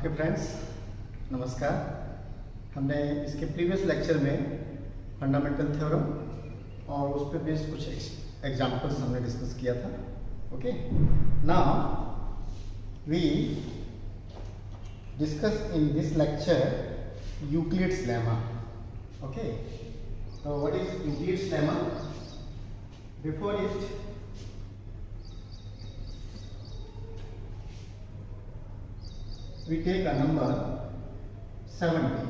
Okay friends, नमस्कार। हमने इसके प्रीवियस लेक्चर में फंडामेंटल थ्योरम और उस पर बेस्ड कुछ एग्जांपल्स हमने डिस्कस किया था। Okay, now we discuss in this lecture Euclid's lemma. Okay, so what is Euclid's lemma? Before it, we take a number 70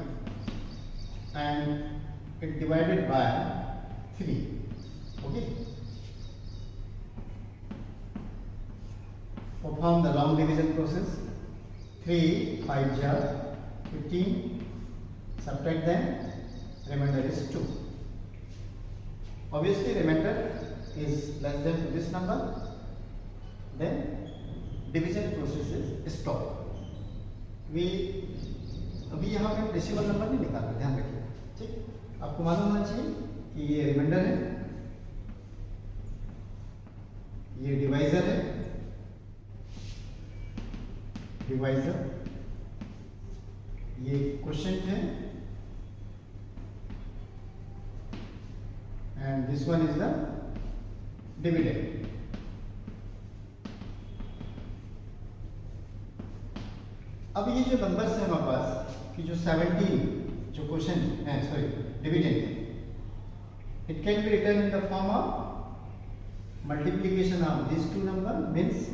and it divided by 3. Okay, perform the long division process. 3 5 jar 15, subtract them, remainder is 2. Obviously remainder is less than to this number, then division process is stopped. We अभी यहाँ पे decimal number नहीं निकालना, ध्यान रखिए। ठीक, आपको मालूम होना चाहिए कि ये रिमाइंडर है, ये डिवाइजर है, डिवाइजर, ये क्वोशिएंट है, and this one is the dividend. अब ये जो नंबर्स है हमारे पास कि जो 17 जो क्वेश्चन है, sorry dividend, it can be written in the form of multiplication of this two number, means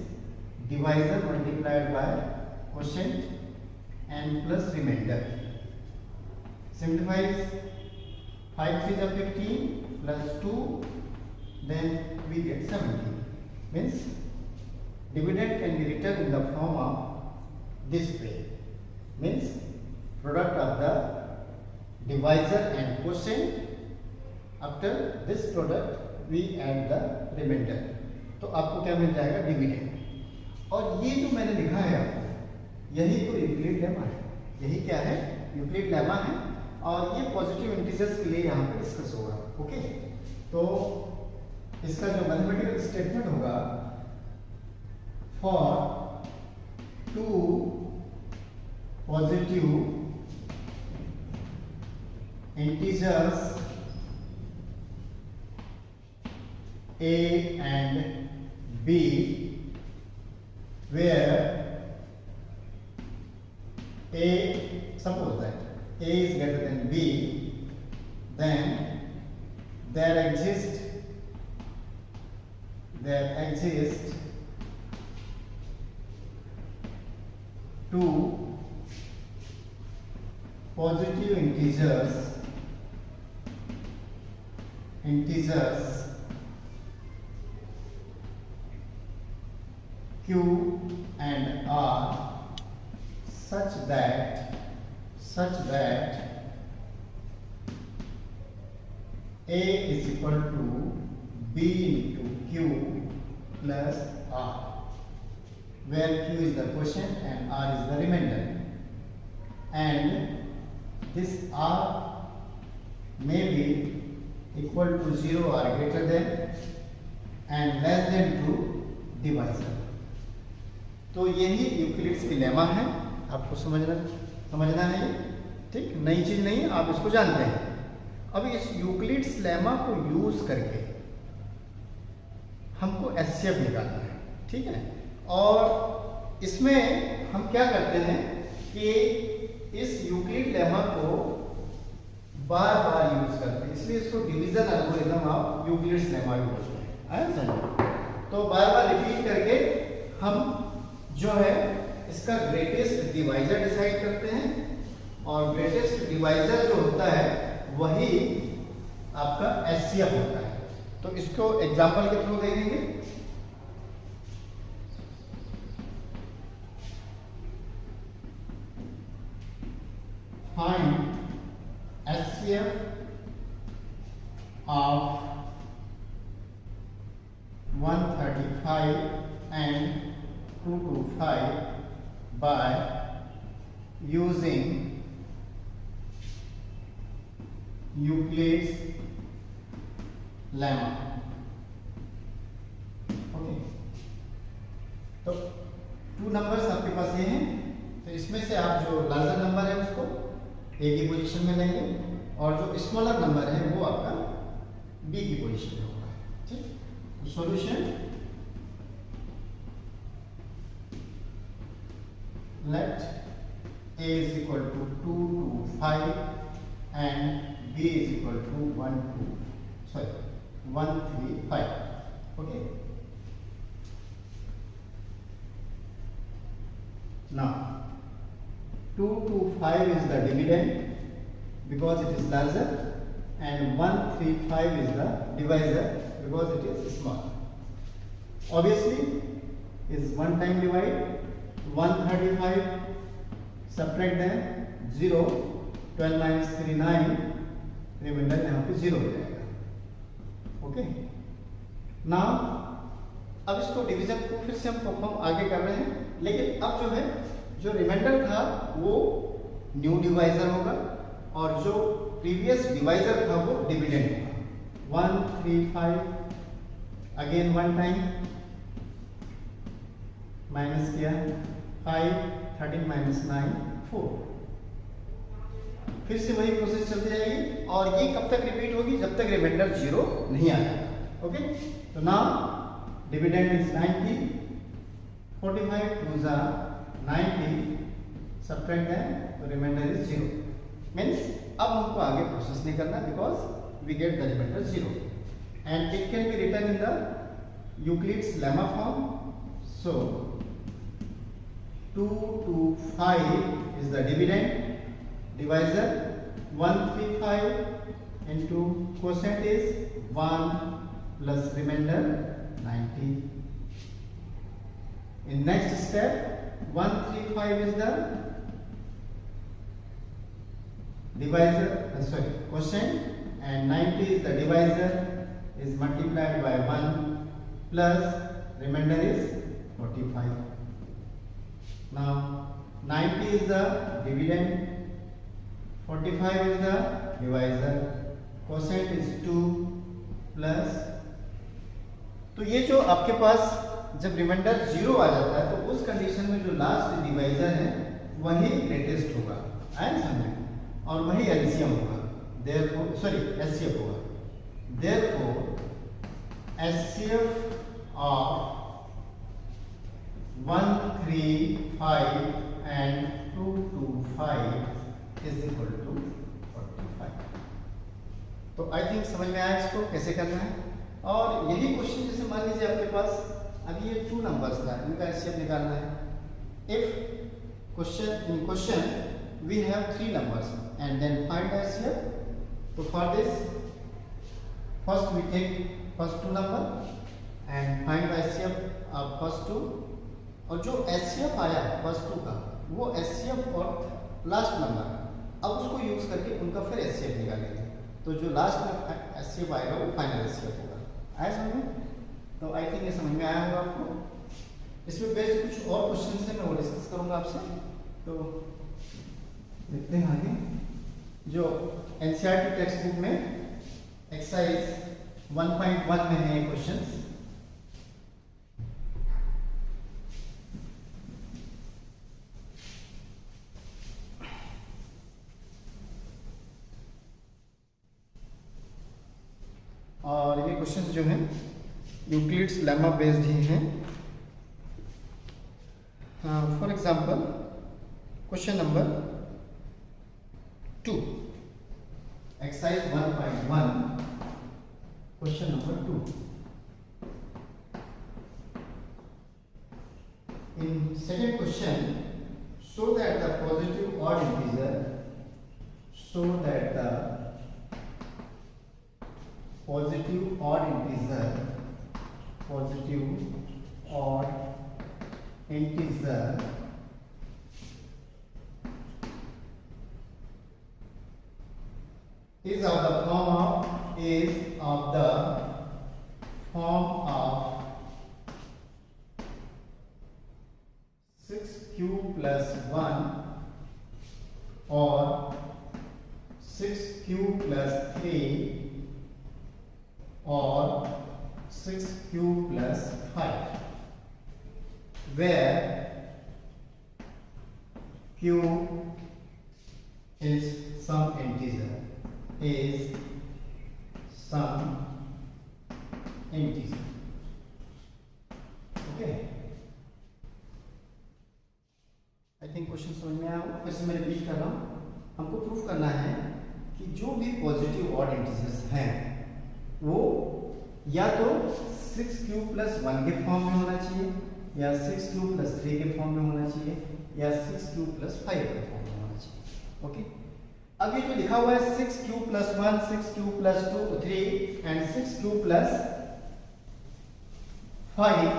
divisor multiplied by quotient and plus remainder. Simplifies 5 3 is 15 plus 2, then we get 70. Means dividend can be written in the form of this way. Means product of the divisor and quotient. After this product we add the remainder. तो आपको क्या मिल जाएगा? Dividend. और ये जो मैंने लिखा है आपको, यही तो यूक्लिड लेमा है. यही क्या है? यूक्लिड लेमा है. और ये पॉजिटिव इंटीजर्स के लिए यहाँ पे डिस्कस होगा. ओके, तो इसका जो मैथमेटिकल स्टेटमेंट होगा, for two positive integers a and b where a, suppose that a is greater than b, then there exists two positive integers q and r such that a is equal to b into q plus r, where q is the quotient and r is the remainder, and this r may be equal to 0 or greater than and less than to divisor. तो यही Euclid's की lemma है. आपको समझना है ये. ठीक, नई चीज नहीं है, आप इसको जानते हैं. अब इस यूक्लिड्स लेमा को यूज करके हमको एचसीएफ निकालना है. ठीक है, और इसमें हम क्या करते हैं कि इस यूक्लिड लेमा को बार बार यूज करते हैं, इसलिए इसको division algorithm of Euclid's lemma भी बोलते हैं. आया समझ? तो बार बार रिपीट करके हम जो है इसका ग्रेटेस्ट डिवाइजर डिसाइड करते हैं, और ग्रेटेस्ट डिवाइजर जो होता है वही आपका एचसीएफ होता है. तो इसको एग्जांपल के थ्रू देखेंगे. Find HCF of 135 and 225 by using Euclid's lemma. Okay, तो टू नंबर्स आपके पास ये हैं तो इसमें से आप जो लार्जर नंबर है उसको ए की पोजीशन में लेंगे और जो स्मॉलर नंबर है वो आपका बी की पोजीशन में होगा। ठीक, तो solution let a is equal to 2 to 5 and b is equal to 1 to 1 3 5. Okay, now 2 to 5 is the dividend because it is larger and 1 3 5 is the divisor because it is small. Obviously is one time divide 135, subtract them 0, 12 minus 3 9, reminder यहाँ पे 0 हो जाएगा। Okay, now अब इसको division को फिर से हम परफॉर्म आगे कर रहे हैं, लेकिन अब जो है जो रिमाइंडर था वो न्यू डिवाइजर होगा और जो प्रीवियस डिवाइजर था वो डिविडेंड होगा। 1 3 5 अगेन वन टाइम माइनस किया 5 13 माइनस 9 4, फिर से वही प्रोसेस चलती जाएगी और ये कब तक रिपीट होगी जब तक रिमाइंडर 0 नहीं आ जाएगा। ओके, तो नाउ डिविडेंड इज 90, 45 टू ज़ा 90, सब्ट्रैक्ट दैट, तो रिमाइंडर इज 0। मींस अब हमको आगे प्रोसेस नहीं करना because we get the remainder 0 and it can be written in the Euclid's lemma form. So 2 to 5 is the dividend, divisor 135 into quotient is 1 plus remainder 90. In next step 135 is the divisor, quotient, and 90 is the divisor is multiplied by 1 plus remainder is 45. Now 90 is the dividend, 45 is the divisor, quotient is 2 plus, तो ये जो आपके पास जब reminder 0 आ जाता है तो उस condition में जो लास्ट डिवाइजर है वही ग्रेटेस्ट होगा, आया समझ, और वही एलसीएम होगा, देयरफॉर सॉरी एचसीएफ होगा। Therefore HCF of 1 3 5 and 2 to 5 is equal to 45। तो आई थिंक समझ में आया इसको कैसे करना है। और यही क्वेश्चन जैसे मान लीजिए आपके पास अभी ये 2 नंबर्स था, इनका एचसीएफ निकालना है। If question we have 3 numbers and then find HCF, तो for this first we take first 2 number and find the HCF of first 2, और जो HCF आया फर्स्ट 2 का वो HCF और लास्ट नंबर, अब उसको यूज करके उनका फिर HCF निकालेंगे, तो जो लास्ट में HCF आएगा वो फाइनल HCF होगा। आया समझ में? तो आई थिंक ये समझ में आया होगा आपको। इसमें बेस्ड कुछ और क्वेश्चन है मैं वो डिस्कस करूंगा आपसे, तो देखते हैं आगे। जो एनसीईआरटी टेक्स्ट बुक में एक्सरसाइज 1.1 में है क्वेश्चंस, और ये क्वेश्चंस जो हैं यूक्लिड्स लेमा बेस्ड ही हैं। For example question number 2, exercise 1.1, question number 2। In second question, show that the positive odd integer, show that the positive odd integer is of the form of 6q plus 1 or 6q plus 3 or 6q plus 5, where q is some integer, is some integer. Okay, I think question समझ में आया होगा। फिर से मैं repeat कर रहा हूँ, हमको प्रूफ करना है कि जो भी पॉजिटिव ऑड इंटीजर्स हैं वो या तो 6q + 1 के फॉर्म में होना चाहिए, या 6q + 3 के फॉर्म में होना चाहिए, या 6q + 5 के फॉर्म में होना चाहिए। ओके, अब ये जो लिखा हुआ है 6q + 1, 6q + 2, 3 एंड 6q + 5,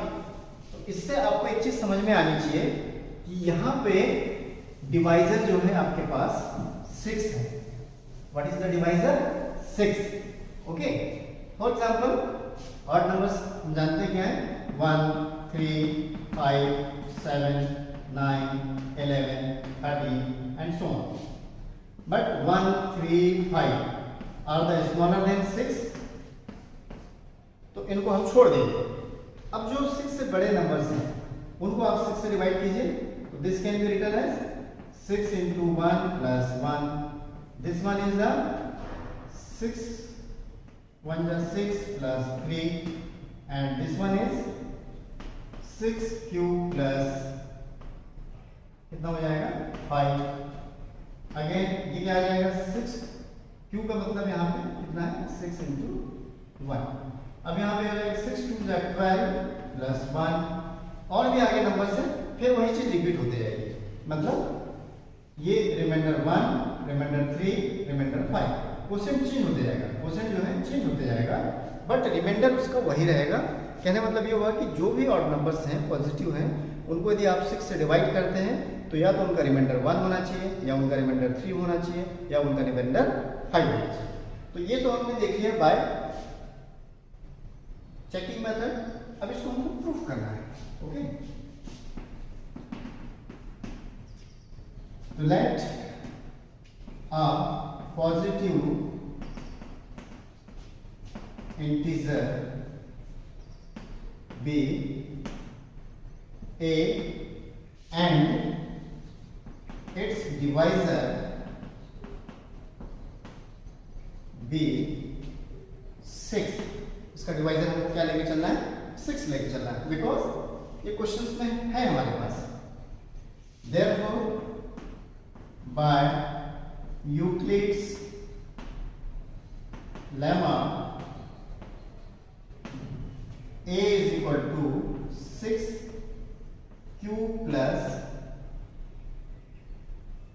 तो इससे आपको एक चीज समझ में आनी चाहिए कि यहाँ पे डिवाइजर जो है आपके पास 6 है। What is the divisor? 6। Okay, for example odd numbers हम जानते हैं क्या है, 1, 3, 5, 7, 9, 11, 13 and so on. But 1, 3, 5 are the smaller than 6, तो इनको हम छोड़ देंगे। अब जो 6 से बड़े नंबर्स हैं उनको आप 6 से डिवाइड कीजिए, तो this can be written as 6 × 1 + 1, this one is the 6 1 = 6 + 3, and this one is 6q + कितना हो जाएगा 5। अगेन ये क्या आ जाएगा 6q का मतलब यहाँ पे कितना है 6 × 1। अब यहाँ पे हो जाएगा 6 × 2 = 12 + 1, और भी आगे नंबर से फिर वही चीज रिपीट होते जाएगी। मतलब ये remainder 1, remainder 3, remainder 5, quotient change होते जाएगा, क्वोशिएंट जो है चेंज होते जाएगा, बट रिमाइंडर उसका वही रहेगा। कहने मतलब ये हुआ कि जो भी ऑड नंबर्स हैं पॉजिटिव हैं उनको यदि आप 6 से डिवाइड करते हैं तो या तो उनका रिमाइंडर 1 होना चाहिए, या उनका रिमाइंडर 3 होना चाहिए, या उनका रिमाइंडर 5 होना चाहिए। तो ये तो हमने देखी है बाय चेकिंग मेथड। अब इसको हमको प्रूफ करना है। ओके, तो late a positive integer be a and its divisor be 6। इसका डिवाइजर हमको क्या लेके चलना है? 6 लेके चलना है, बिकॉज ये क्वेश्चंस में है हमारे पास। Therefore by Euclid's lemma a is equal to 6q +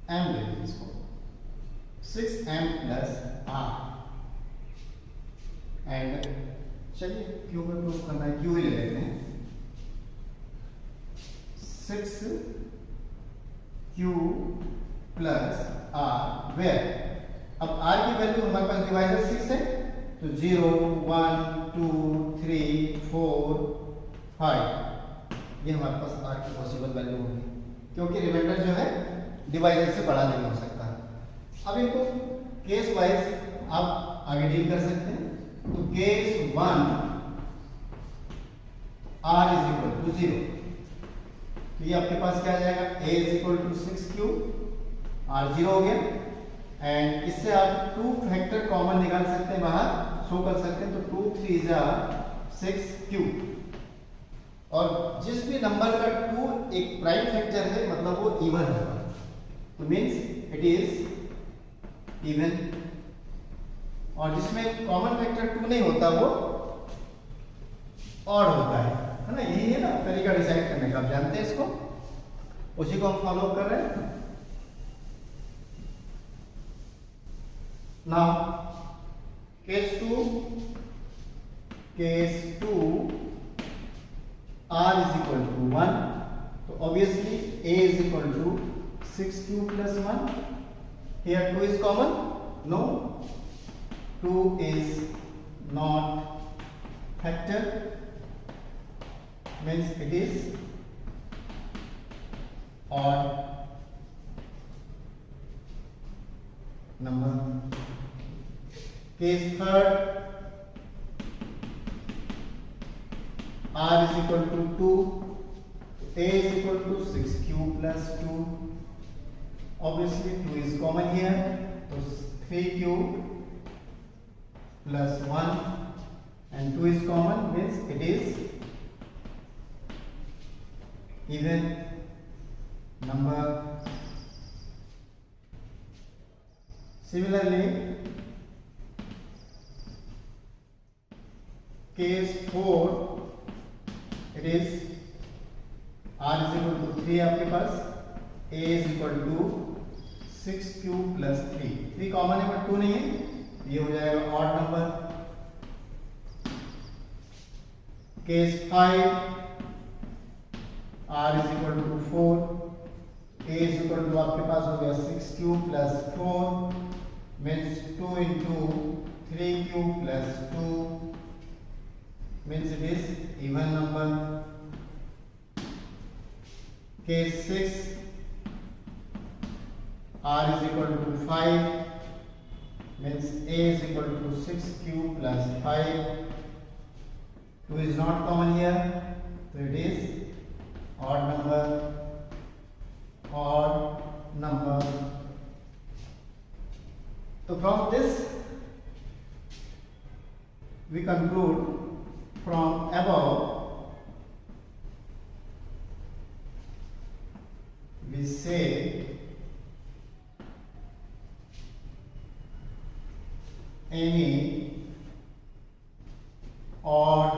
m, इसको 6m + r, एंड चलिए q में प्रूफ करना है, q ही ले लेते हैं। 6q + r, वेयर अब r की वैल्यू हमारे पास डिवाइजर 6 है, तो 0, 1, 2, 3, 4, 5 ये हमारे पास r की पॉसिबल वैल्यू होगी, क्योंकि रिमाइंडर जो है डिवाइजर से बड़ा नहीं हो सकता। अब इनको केस वाइज आप आगे डील कर सकते हैं। तो केस 1 r = 0, तो ये आपके पास क्या आ जाएगा a = 6q, r 0 हो गया, एंड इससे आप 2 फैक्टर कॉमन निकाल सकते हैं, बाहर शो कर सकते हैं। तो 2 3 = 6q, और जिस भी नंबर का 2 एक प्राइम फैक्टर है मतलब वो इवन होगा, तो मींस इट इज इवन, और जिसमें कॉमन फैक्टर 2 नहीं होता वो ऑड होता है ना। यही है ना तरीका डिसाइड करने का, आप जानते हैं इसको, उसी को हम फॉलो कर रहे हैं। नाउ केस 2 r = 1, तो obviously a = 6q + 1, here 2 is common, no, 2 is not factor, means it is odd number. Case third, r = 2, a = 6q + 2, obviously 2 is common here, so 3 cube plus 1 and 2 is common, means it is even number. Similarly, case 4, it is r is equal to 3 आपके पास, a is equal to 6 cube plus 3. 3 common है but 2 नहीं है, ये हो जाएगा odd number. Case 5, r is equal to 4, a is equal to आपके पास हो गया 6 cube plus 4, means 2 into 3 cube plus 2, means it is even number. Case 6, r is equal to 5, means a is equal to 6 cube plus 5. 2 is not common here, so it is odd number. So from this we conclude, from above we say any odd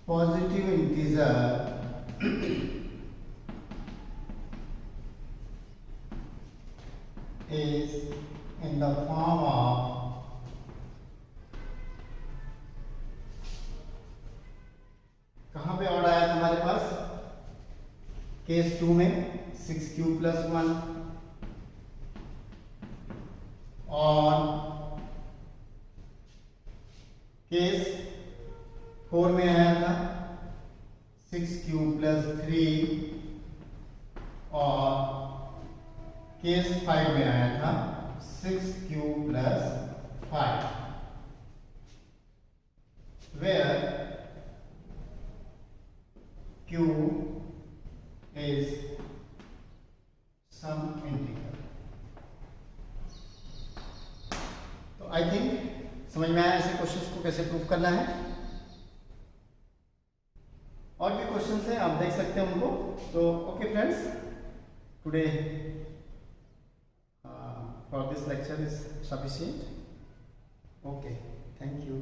positive integer is in the form of कहाँ पे odd आया तुम्हारे पास? Case 2 में 6 cube plus 1, और case 4 में आया था 6 cube plus 3, और केस 5 में आया था 6 cube plus 5, where q is some integer. तो आई थिंक समझ में आया ऐसे क्वेश्चंस को कैसे प्रूव करना है. और भी क्वेश्चंस हैं, आप देख सकते हैं उनको. तो okay friends, today for this lecture is sufficient. Okay, thank you.